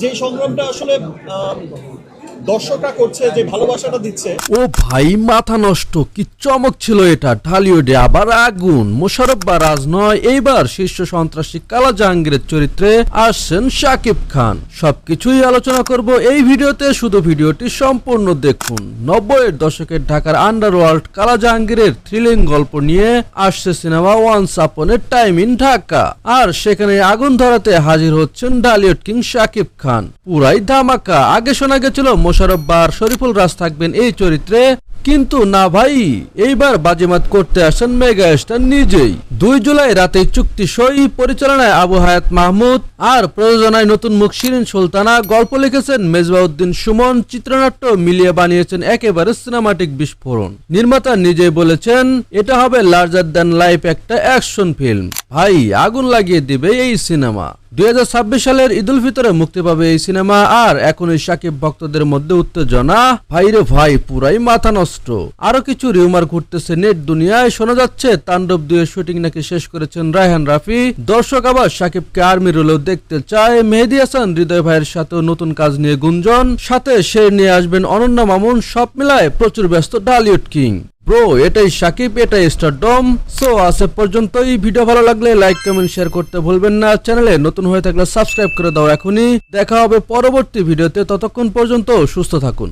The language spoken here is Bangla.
যে সংগ্রামটা আসলে দর্শকরা করছে, যে ভালোবাসাটা দিচ্ছে। ও ভাই মাথা নষ্ট, কি চমক ছিল এটা! ঢালিউডে আবার আগুন। মোশাররফ বা রাজ নয়, এইবার শীর্ষ সন্ত্রাসী কালা জাহাঙ্গীরের চরিত্রে আসছেন শাকিব খান। সবকিছুই আলোচনা করব এই ভিডিওতে, শুধু ভিডিওটি সম্পূর্ণ দেখুন। 90-এর দশকের ঢাকার আন্ডারওয়ার্ল্ড কালা জাহাঙ্গীরের থ্রিলিং গল্প নিয়ে আসছে cinema once upon a time in Dhaka. আর সেখানে আগুন ধরাতে হাজির হচ্ছেন ঢালিউড কিং শাকিব খান। পুরাই ধামাকা। আগে শোনা গেছিল মোশাররফ বা শরীফুল রাজ থাকবেন এই চরিত্রে, কিন্তু না ভাই, এইবার বাজিমাত করতে আসেন মেগা স্টার নিজেই। 2 জুলাই রাতে চুক্তি সই। পরিচালনায় আবু হায়াত মাহমুদ আর প্রযোজনায় নতুন মুখ শিরিন সুলতানা। গল্প লিখেছেন মেজবাউদ্দিন সুমন। চিত্রনাট্য মিলিয়ে বানিয়েছেন একেবারে সিনেমাটিক বিস্ফোরণ। নির্মাতা নিজেই বলেছেন এটা হবে লার্জার দ্যান লাইফ একটা অ্যাকশন ফিল্ম। ভাই আগুন লাগিয়ে দিবে এই সিনেমা। 2026 সালের ঈদ উল ফিতরে মুক্তি পাবে এই সিনেমা। আর এখন এই শাকিব ভক্তদের মধ্যে উত্তেজনা। ভাইরে ভাই, পুরাই মাথা নষ্ট। আরো কিছু রিউমার ঘুরতেছে নেট দুনিয়ায়। শোনা যাচ্ছে তাণ্ডব 2 এর শুটিং নাকি শেষ করেছেন রায়হান রাফি। দর্শক আবার শাকিবকে আর্মি রোলেও দেখতে চায়। মেহেদী হাসান হৃদয় ভাইয়ের সাথেও নতুন কাজ নিয়ে গুঞ্জন। সাথে সে নিয়ে আসবেন অনন্যা মামুন। সব মিলায় প্রচুর ব্যস্ত ঢালিউড কিং। ব্রো, এটাই শাকিব, এটাই স্টারডম। সো আজ পর্যন্তই। ভিডিও ভালো লাগলে লাইক কমেন্ট শেয়ার করতে ভুলবেন না। চ্যানেলে নতুন হয়ে থাকলে সাবস্ক্রাইব করে দাও এখনই। দেখা হবে পরবর্তী ভিডিওতে। ততক্ষণ পর্যন্ত সুস্থ থাকুন।